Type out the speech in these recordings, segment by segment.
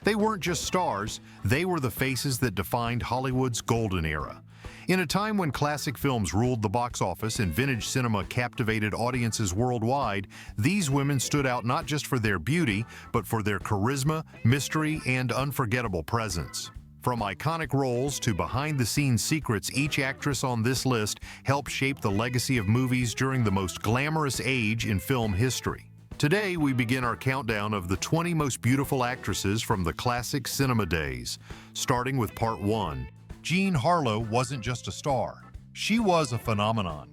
They weren't just stars, they were the faces that defined Hollywood's golden era. In a time when classic films ruled the box office and vintage cinema captivated audiences worldwide, these women stood out not just for their beauty, but for their charisma, mystery, and unforgettable presence. From iconic roles to behind-the-scenes secrets, each actress on this list helped shape the legacy of movies during the most glamorous age in film history. Today, we begin our countdown of the 20 most beautiful actresses from the classic cinema days. Starting with part 1, Jean Harlow wasn't just a star, she was a phenomenon.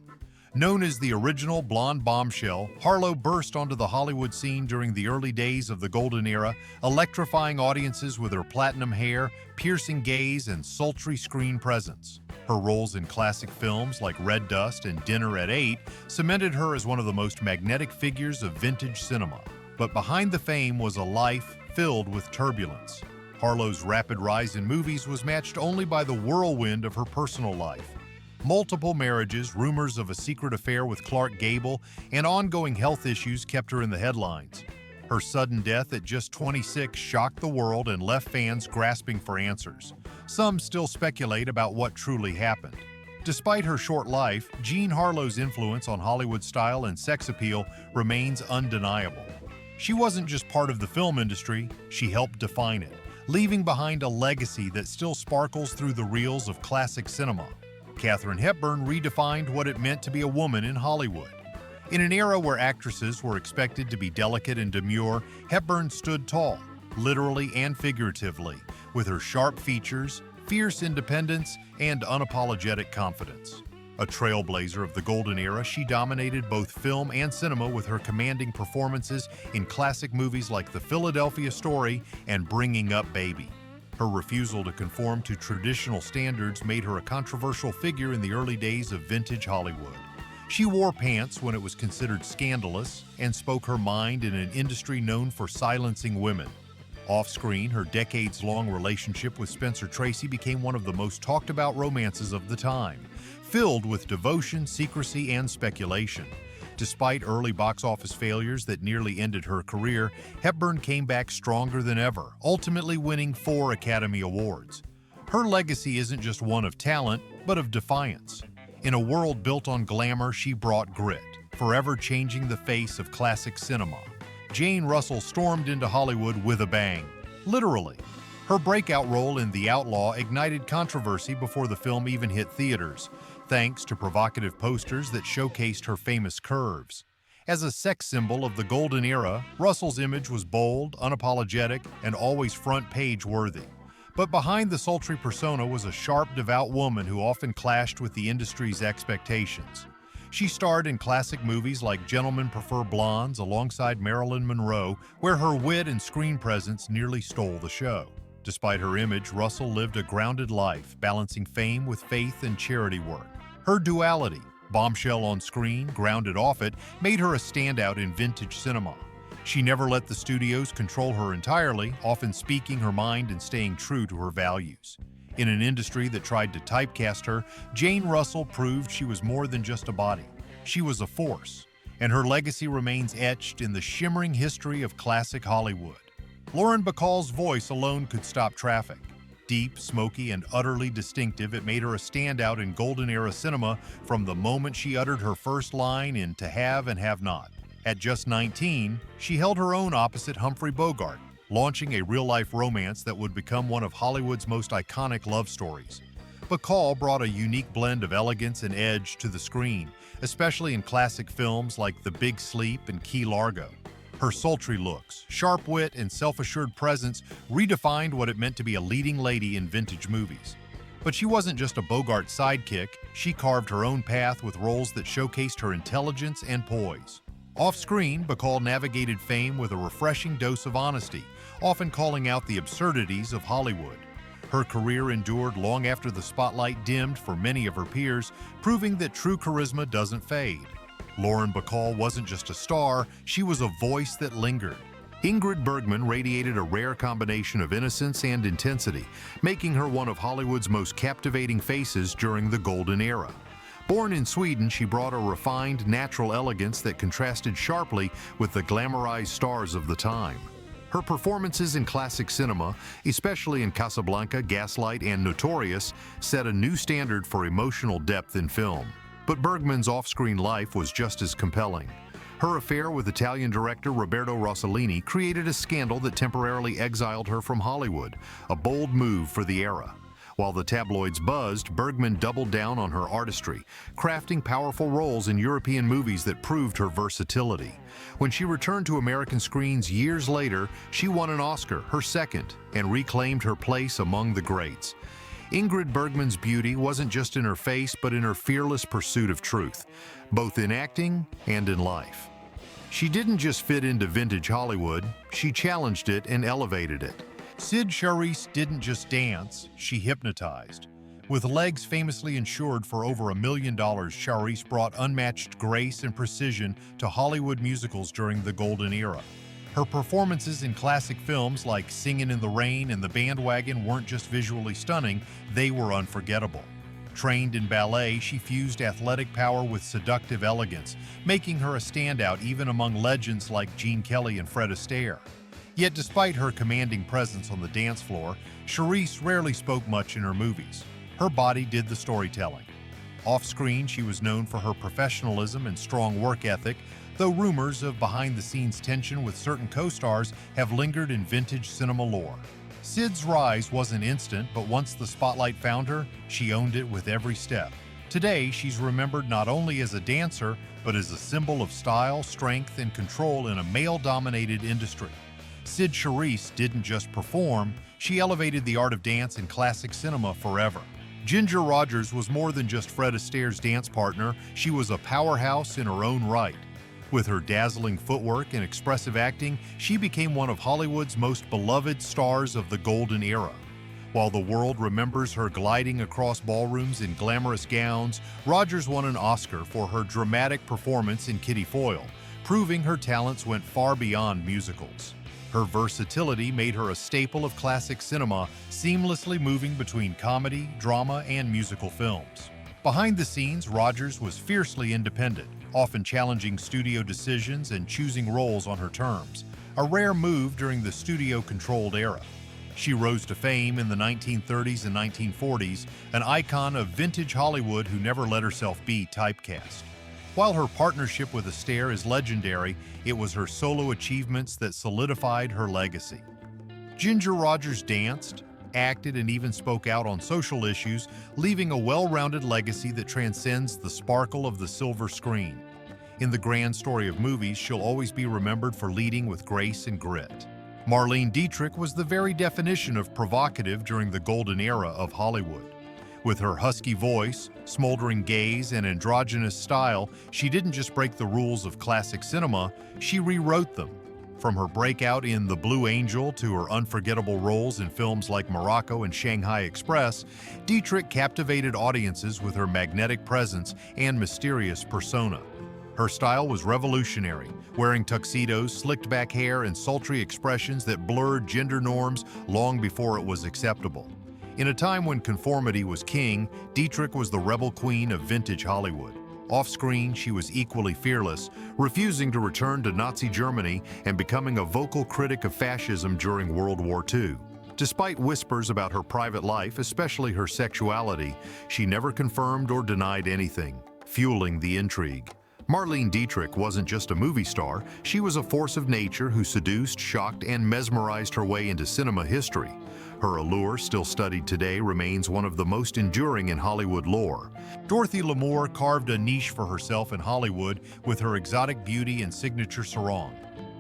Known as the original blonde bombshell, Harlow burst onto the Hollywood scene during the early days of the golden era, electrifying audiences with her platinum hair, piercing gaze, and sultry screen presence. Her roles in classic films like Red Dust and Dinner at 8 cemented her as one of the most magnetic figures of vintage cinema. But behind the fame was a life filled with turbulence. Harlow's rapid rise in movies was matched only by the whirlwind of her personal life. Multiple marriages, rumors of a secret affair with Clark Gable, and ongoing health issues kept her in the headlines. Her sudden death at just 26 shocked the world and left fans grasping for answers. Some still speculate about what truly happened. Despite her short life, Jean Harlow's influence on Hollywood style and sex appeal remains undeniable. She wasn't just part of the film industry, she helped define it, leaving behind a legacy that still sparkles through the reels of classic cinema. Katharine Hepburn redefined what it meant to be a woman in Hollywood. In an era where actresses were expected to be delicate and demure, Hepburn stood tall, literally and figuratively, with her sharp features, fierce independence, and unapologetic confidence. A trailblazer of the golden era, she dominated both film and cinema with her commanding performances in classic movies like The Philadelphia Story and Bringing Up Baby. Her refusal to conform to traditional standards made her a controversial figure in the early days of vintage Hollywood. She wore pants when it was considered scandalous and spoke her mind in an industry known for silencing women. Off-screen, her decades-long relationship with Spencer Tracy became one of the most talked-about romances of the time, filled with devotion, secrecy, and speculation. Despite early box office failures that nearly ended her career, Hepburn came back stronger than ever, ultimately winning 4 Academy Awards. Her legacy isn't just one of talent, but of defiance. In a world built on glamour, she brought grit, forever changing the face of classic cinema. Jane Russell stormed into Hollywood with a bang, literally. Her breakout role in The Outlaw ignited controversy before the film even hit theaters, thanks to provocative posters that showcased her famous curves. As a sex symbol of the golden era, Russell's image was bold, unapologetic, and always front-page worthy. But behind the sultry persona was a sharp, devout woman who often clashed with the industry's expectations. She starred in classic movies like Gentlemen Prefer Blondes alongside Marilyn Monroe, where her wit and screen presence nearly stole the show. Despite her image, Russell lived a grounded life, balancing fame with faith and charity work. Her duality, bombshell on screen, grounded off it, made her a standout in vintage cinema. She never let the studios control her entirely, often speaking her mind and staying true to her values. In an industry that tried to typecast her, Jane Russell proved she was more than just a body. She was a force, and her legacy remains etched in the shimmering history of classic Hollywood. Lauren Bacall's voice alone could stop traffic. Deep, smoky, and utterly distinctive, it made her a standout in golden-era cinema from the moment she uttered her first line in To Have and Have Not. At just 19, she held her own opposite Humphrey Bogart, launching a real-life romance that would become one of Hollywood's most iconic love stories. Bacall brought a unique blend of elegance and edge to the screen, especially in classic films like The Big Sleep and Key Largo. Her sultry looks, sharp wit, and self-assured presence redefined what it meant to be a leading lady in vintage movies. But she wasn't just a Bogart sidekick, she carved her own path with roles that showcased her intelligence and poise. Off-screen, Bacall navigated fame with a refreshing dose of honesty, often calling out the absurdities of Hollywood. Her career endured long after the spotlight dimmed for many of her peers, proving that true charisma doesn't fade. Lauren Bacall wasn't just a star, she was a voice that lingered. Ingrid Bergman radiated a rare combination of innocence and intensity, making her one of Hollywood's most captivating faces during the golden era. Born in Sweden, she brought a refined, natural elegance that contrasted sharply with the glamorized stars of the time. Her performances in classic cinema, especially in Casablanca, Gaslight, and Notorious, set a new standard for emotional depth in film. But Bergman's off-screen life was just as compelling. Her affair with Italian director Roberto Rossellini created a scandal that temporarily exiled her from Hollywood, a bold move for the era. While the tabloids buzzed, Bergman doubled down on her artistry, crafting powerful roles in European movies that proved her versatility. When she returned to American screens years later, she won an Oscar, her second, and reclaimed her place among the greats. Ingrid Bergman's beauty wasn't just in her face, but in her fearless pursuit of truth, both in acting and in life. She didn't just fit into vintage Hollywood, she challenged it and elevated it. Cyd Charisse didn't just dance, she hypnotized. With legs famously insured for over $1 million, Charisse brought unmatched grace and precision to Hollywood musicals during the Golden Era. Her performances in classic films like Singin' in the Rain and The Bandwagon weren't just visually stunning, they were unforgettable. Trained in ballet, she fused athletic power with seductive elegance, making her a standout even among legends like Gene Kelly and Fred Astaire. Yet despite her commanding presence on the dance floor, Charisse rarely spoke much in her movies. Her body did the storytelling. Off-screen, she was known for her professionalism and strong work ethic, though rumors of behind-the-scenes tension with certain co-stars have lingered in vintage cinema lore. Cyd's rise wasn't instant, but once the spotlight found her, she owned it with every step. Today, she's remembered not only as a dancer, but as a symbol of style, strength, and control in a male-dominated industry. Cyd Charisse didn't just perform, she elevated the art of dance in classic cinema forever. Ginger Rogers was more than just Fred Astaire's dance partner, she was a powerhouse in her own right. With her dazzling footwork and expressive acting, she became one of Hollywood's most beloved stars of the Golden Era. While the world remembers her gliding across ballrooms in glamorous gowns, Rogers won an Oscar for her dramatic performance in Kitty Foyle, proving her talents went far beyond musicals. Her versatility made her a staple of classic cinema, seamlessly moving between comedy, drama, and musical films. Behind the scenes, Rogers was fiercely independent, often challenging studio decisions and choosing roles on her terms, a rare move during the studio-controlled era. She rose to fame in the 1930s and 1940s, an icon of vintage Hollywood who never let herself be typecast. While her partnership with Astaire is legendary, it was her solo achievements that solidified her legacy. Ginger Rogers danced, acted, and even spoke out on social issues, leaving a well-rounded legacy that transcends the sparkle of the silver screen. In the grand story of movies, she'll always be remembered for leading with grace and grit. Marlene Dietrich was the very definition of provocative during the golden era of Hollywood. With her husky voice, smoldering gaze, and androgynous style, she didn't just break the rules of classic cinema, she rewrote them. From her breakout in The Blue Angel to her unforgettable roles in films like Morocco and Shanghai Express, Dietrich captivated audiences with her magnetic presence and mysterious persona. Her style was revolutionary, wearing tuxedos, slicked-back hair, and sultry expressions that blurred gender norms long before it was acceptable. In a time when conformity was king, Dietrich was the rebel queen of vintage Hollywood. Off-screen, she was equally fearless, refusing to return to Nazi Germany and becoming a vocal critic of fascism during World War II. Despite whispers about her private life, especially her sexuality, she never confirmed or denied anything, fueling the intrigue. Marlene Dietrich wasn't just a movie star, she was a force of nature who seduced, shocked, and mesmerized her way into cinema history. Her allure, still studied today, remains one of the most enduring in Hollywood lore. Dorothy Lamour carved a niche for herself in Hollywood with her exotic beauty and signature sarong.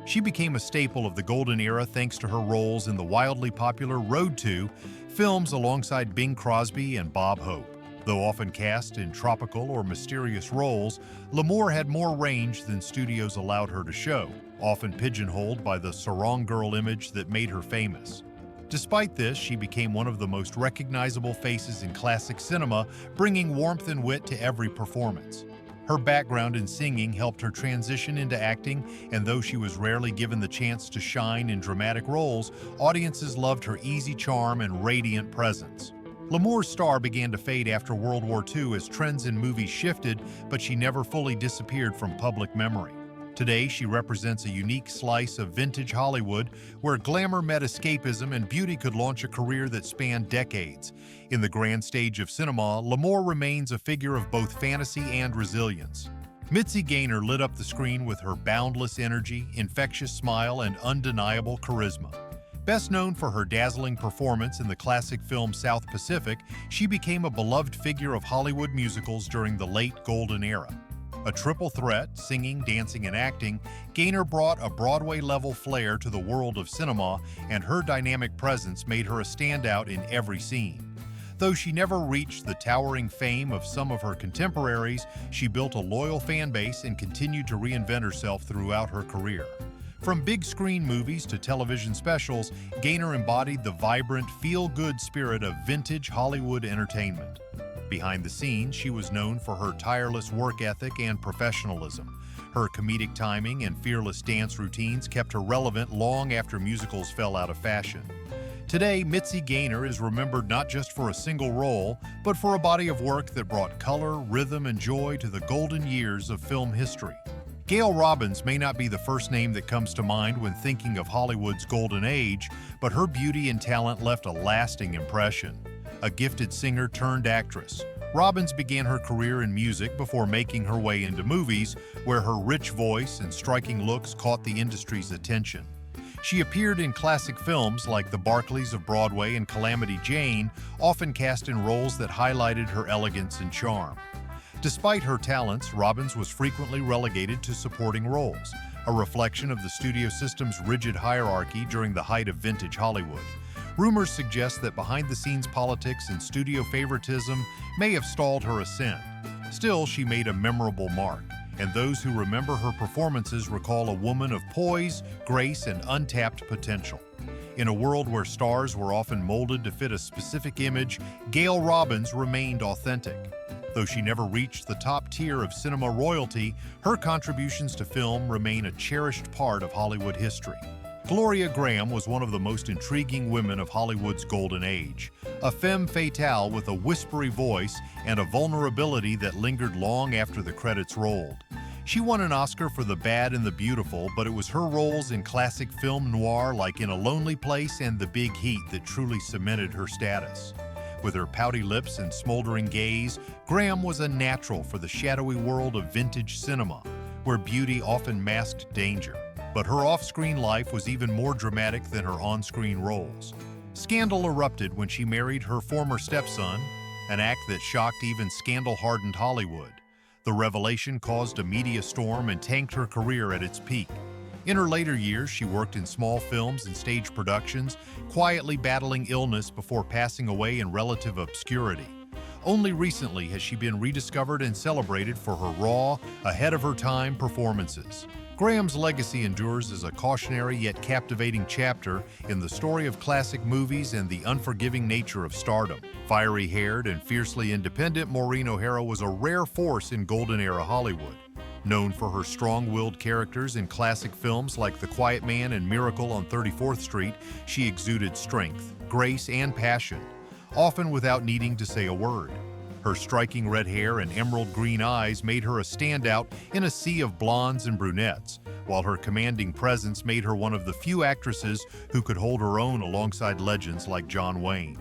She became a staple of the golden era thanks to her roles in the wildly popular Road to films alongside Bing Crosby and Bob Hope. Though often cast in tropical or mysterious roles, Lamour had more range than studios allowed her to show, often pigeonholed by the sarong girl image that made her famous. Despite this, she became one of the most recognizable faces in classic cinema, bringing warmth and wit to every performance. Her background in singing helped her transition into acting, and though she was rarely given the chance to shine in dramatic roles, audiences loved her easy charm and radiant presence. Lamour's star began to fade after World War II as trends in movies shifted, but she never fully disappeared from public memory. Today, she represents a unique slice of vintage Hollywood where glamour met escapism and beauty could launch a career that spanned decades. In the grand stage of cinema, L'Amour remains a figure of both fantasy and resilience. Mitzi Gaynor lit up the screen with her boundless energy, infectious smile, and undeniable charisma. Best known for her dazzling performance in the classic film South Pacific, she became a beloved figure of Hollywood musicals during the late Golden Era. A triple threat, singing, dancing, and acting, Gaynor brought a Broadway-level flair to the world of cinema, and her dynamic presence made her a standout in every scene. Though she never reached the towering fame of some of her contemporaries, she built a loyal fan base and continued to reinvent herself throughout her career. From big-screen movies to television specials, Gaynor embodied the vibrant, feel-good spirit of vintage Hollywood entertainment. Behind the scenes, she was known for her tireless work ethic and professionalism. Her comedic timing and fearless dance routines kept her relevant long after musicals fell out of fashion. Today, Mitzi Gaynor is remembered not just for a single role, but for a body of work that brought color, rhythm, and joy to the golden years of film history. Gail Robbins may not be the first name that comes to mind when thinking of Hollywood's golden age, but her beauty and talent left a lasting impression. A gifted singer turned actress, Robbins began her career in music before making her way into movies, where her rich voice and striking looks caught the industry's attention. She appeared in classic films like The Barclays of Broadway and Calamity Jane, often cast in roles that highlighted her elegance and charm. Despite her talents, Robbins was frequently relegated to supporting roles, a reflection of the studio system's rigid hierarchy during the height of vintage Hollywood. Rumors suggest that behind-the-scenes politics and studio favoritism may have stalled her ascent. Still, she made a memorable mark, and those who remember her performances recall a woman of poise, grace, and untapped potential. In a world where stars were often molded to fit a specific image, Gail Robbins remained authentic. Though she never reached the top tier of cinema royalty, her contributions to film remain a cherished part of Hollywood history. Gloria Graham was one of the most intriguing women of Hollywood's golden age, a femme fatale with a whispery voice and a vulnerability that lingered long after the credits rolled. She won an Oscar for The Bad and the Beautiful, but it was her roles in classic film noir like In a Lonely Place and The Big Heat that truly cemented her status. With her pouty lips and smoldering gaze, Graham was a natural for the shadowy world of vintage cinema, where beauty often masked danger. But her off-screen life was even more dramatic than her on-screen roles. Scandal erupted when she married her former stepson, an act that shocked even scandal-hardened Hollywood. The revelation caused a media storm and tanked her career at its peak. In her later years, she worked in small films and stage productions, quietly battling illness before passing away in relative obscurity. Only recently has she been rediscovered and celebrated for her raw, ahead-of-her-time performances. Graham's legacy endures as a cautionary yet captivating chapter in the story of classic movies and the unforgiving nature of stardom. Fiery-haired and fiercely independent, Maureen O'Hara was a rare force in golden-era Hollywood. Known for her strong-willed characters in classic films like The Quiet Man and Miracle on 34th Street, she exuded strength, grace, and passion, often without needing to say a word. Her striking red hair and emerald green eyes made her a standout in a sea of blondes and brunettes, while her commanding presence made her one of the few actresses who could hold her own alongside legends like John Wayne.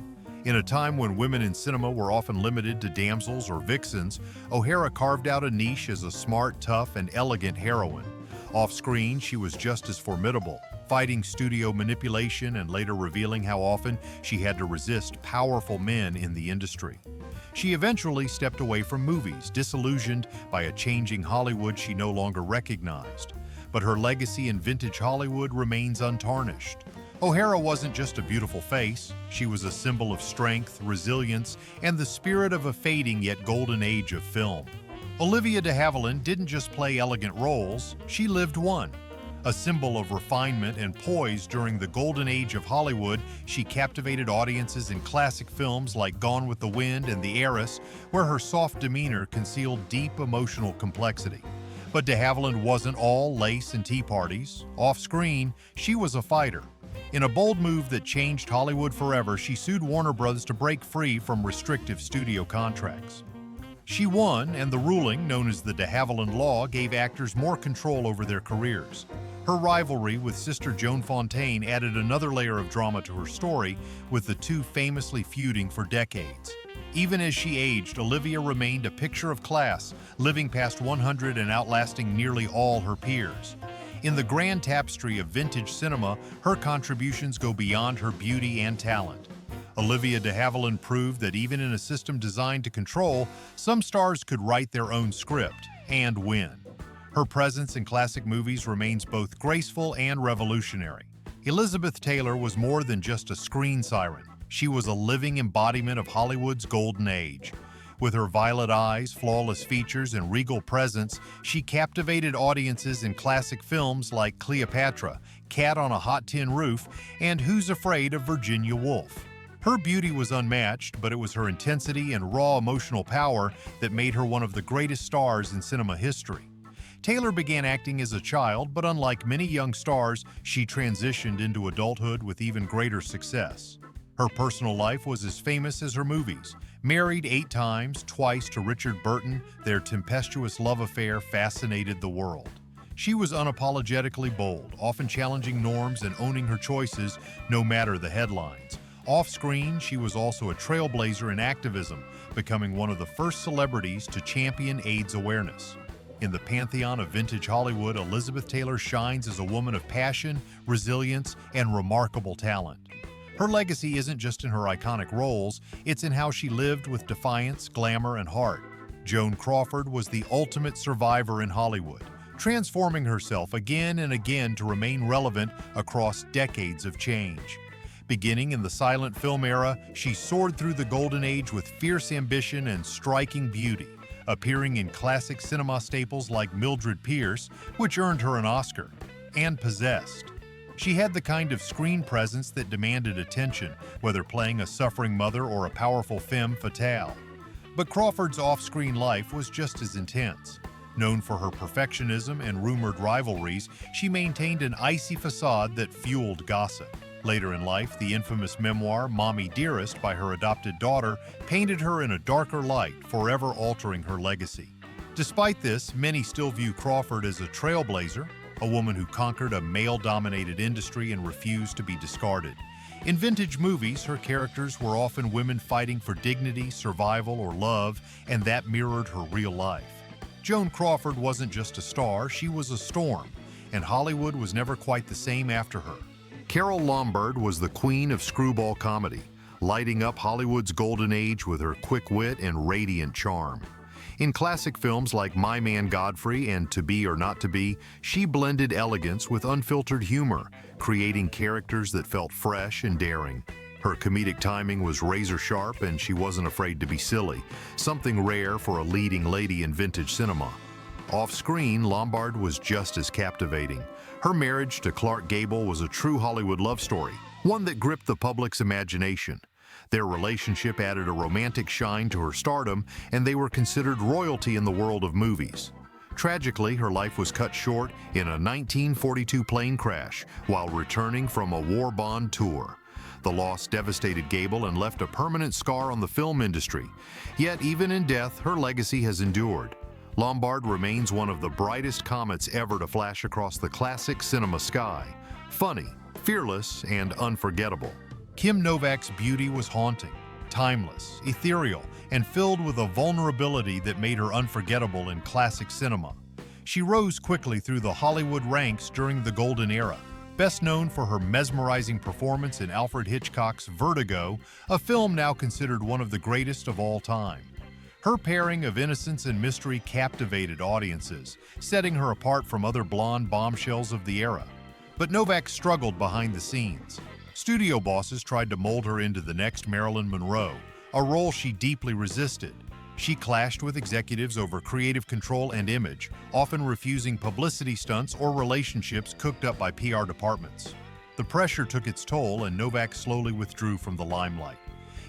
In a time when women in cinema were often limited to damsels or vixens, O'Hara carved out a niche as a smart, tough, and elegant heroine. Off-screen, she was just as formidable, fighting studio manipulation and later revealing how often she had to resist powerful men in the industry. She eventually stepped away from movies, disillusioned by a changing Hollywood she no longer recognized. But her legacy in vintage Hollywood remains untarnished. O'Hara wasn't just a beautiful face, she was a symbol of strength, resilience, and the spirit of a fading yet golden age of film. Olivia de Havilland didn't just play elegant roles, she lived one. A symbol of refinement and poise during the golden age of Hollywood, she captivated audiences in classic films like Gone with the Wind and The Heiress, where her soft demeanor concealed deep emotional complexity. But de Havilland wasn't all lace and tea parties. Off-screen, she was a fighter. In a bold move that changed Hollywood forever, she sued Warner Bros. To break free from restrictive studio contracts. She won, and the ruling, known as the de Havilland Law, gave actors more control over their careers. Her rivalry with sister Joan Fontaine added another layer of drama to her story, with the two famously feuding for decades. Even as she aged, Olivia remained a picture of class, living past 100 and outlasting nearly all her peers. In the grand tapestry of vintage cinema, her contributions go beyond her beauty and talent. Olivia de Havilland proved that even in a system designed to control, some stars could write their own script and win. Her presence in classic movies remains both graceful and revolutionary. Elizabeth Taylor was more than just a screen siren. She was a living embodiment of Hollywood's golden age. With her violet eyes, flawless features, and regal presence, she captivated audiences in classic films like Cleopatra, Cat on a Hot Tin Roof, and Who's Afraid of Virginia Woolf. Her beauty was unmatched, but it was her intensity and raw emotional power that made her one of the greatest stars in cinema history. Taylor began acting as a child, but unlike many young stars, she transitioned into adulthood with even greater success. Her personal life was as famous as her movies. Married 8 times, twice to Richard Burton, their tempestuous love affair fascinated the world. She was unapologetically bold, often challenging norms and owning her choices, no matter the headlines. Off-screen, she was also a trailblazer in activism, becoming one of the first celebrities to champion AIDS awareness. In the pantheon of vintage Hollywood, Elizabeth Taylor shines as a woman of passion, resilience, and remarkable talent. Her legacy isn't just in her iconic roles, it's in how she lived with defiance, glamour, and heart. Joan Crawford was the ultimate survivor in Hollywood, transforming herself again and again to remain relevant across decades of change. Beginning in the silent film era, she soared through the golden age with fierce ambition and striking beauty, appearing in classic cinema staples like Mildred Pierce, which earned her an Oscar, and Possessed. She had the kind of screen presence that demanded attention, whether playing a suffering mother or a powerful femme fatale. But Crawford's off-screen life was just as intense. Known for her perfectionism and rumored rivalries, she maintained an icy facade that fueled gossip. Later in life, the infamous memoir Mommy Dearest by her adopted daughter painted her in a darker light, forever altering her legacy. Despite this, many still view Crawford as a trailblazer, a woman who conquered a male-dominated industry and refused to be discarded. In vintage movies, her characters were often women fighting for dignity, survival, or love, and that mirrored her real life. Joan Crawford wasn't just a star, she was a storm, and Hollywood was never quite the same after her. Carole Lombard was the queen of screwball comedy, lighting up Hollywood's golden age with her quick wit and radiant charm. In classic films like My Man Godfrey and To Be or Not to Be, she blended elegance with unfiltered humor, creating characters that felt fresh and daring. Her comedic timing was razor sharp, and she wasn't afraid to be silly, something rare for a leading lady in vintage cinema. Off-screen, Lombard was just as captivating. Her marriage to Clark Gable was a true Hollywood love story, one that gripped the public's imagination. Their relationship added a romantic shine to her stardom, and they were considered royalty in the world of movies. Tragically, her life was cut short in a 1942 plane crash while returning from a war bond tour. The loss devastated Gable and left a permanent scar on the film industry. Yet, even in death, her legacy has endured. Lombard remains one of the brightest comets ever to flash across the classic cinema sky. Funny, fearless, and unforgettable. Kim Novak's beauty was haunting, timeless, ethereal, and filled with a vulnerability that made her unforgettable in classic cinema. She rose quickly through the Hollywood ranks during the Golden Era, best known for her mesmerizing performance in Alfred Hitchcock's Vertigo, a film now considered one of the greatest of all time. Her pairing of innocence and mystery captivated audiences, setting her apart from other blonde bombshells of the era. But Novak struggled behind the scenes. Studio bosses tried to mold her into the next Marilyn Monroe, a role she deeply resisted. She clashed with executives over creative control and image, often refusing publicity stunts or relationships cooked up by PR departments. The pressure took its toll, and Novak slowly withdrew from the limelight.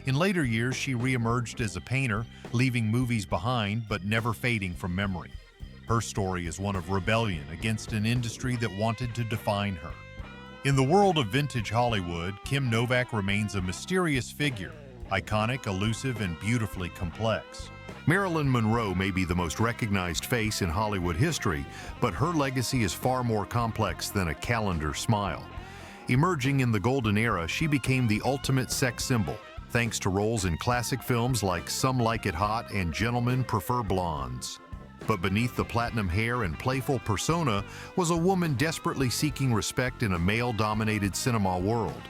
In later years, she re-emerged as a painter, leaving movies behind but never fading from memory. Her story is one of rebellion against an industry that wanted to define her. In the world of vintage Hollywood, Kim Novak remains a mysterious figure, iconic, elusive, and beautifully complex. Marilyn Monroe may be the most recognized face in Hollywood history, but her legacy is far more complex than a calendar smile. Emerging in the golden era, she became the ultimate sex symbol, thanks to roles in classic films like Some Like It Hot and Gentlemen Prefer Blondes. But beneath the platinum hair and playful persona was a woman desperately seeking respect in a male-dominated cinema world.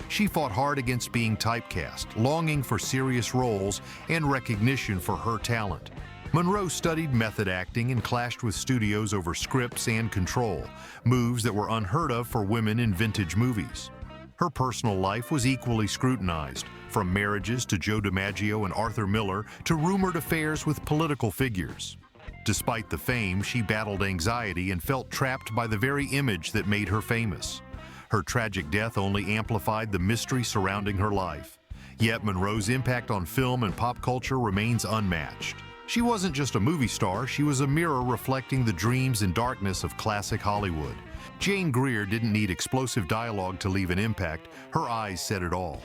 She fought hard against being typecast, longing for serious roles and recognition for her talent. Monroe studied method acting and clashed with studios over scripts and control, moves that were unheard of for women in vintage movies. Her personal life was equally scrutinized, from marriages to Joe DiMaggio and Arthur Miller to rumored affairs with political figures. Despite the fame, she battled anxiety and felt trapped by the very image that made her famous. Her tragic death only amplified the mystery surrounding her life. Yet Monroe's impact on film and pop culture remains unmatched. She wasn't just a movie star, she was a mirror reflecting the dreams and darkness of classic Hollywood. Jane Greer didn't need explosive dialogue to leave an impact, her eyes said it all.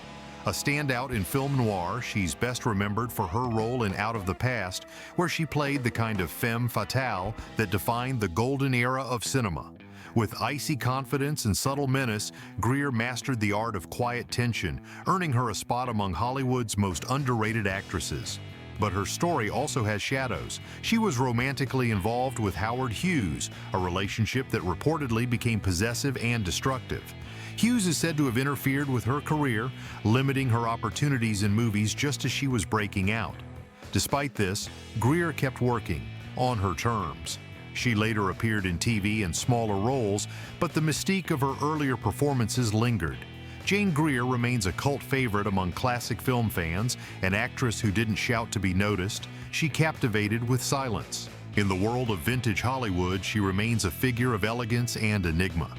A standout in film noir, she's best remembered for her role in Out of the Past, where she played the kind of femme fatale that defined the golden era of cinema. With icy confidence and subtle menace, Greer mastered the art of quiet tension, earning her a spot among Hollywood's most underrated actresses. But her story also has shadows. She was romantically involved with Howard Hughes, a relationship that reportedly became possessive and destructive. Hughes is said to have interfered with her career, limiting her opportunities in movies just as she was breaking out. Despite this, Greer kept working, on her terms. She later appeared in TV in smaller roles, but the mystique of her earlier performances lingered. Jane Greer remains a cult favorite among classic film fans, an actress who didn't shout to be noticed. She captivated with silence. In the world of vintage Hollywood, she remains a figure of elegance and enigma.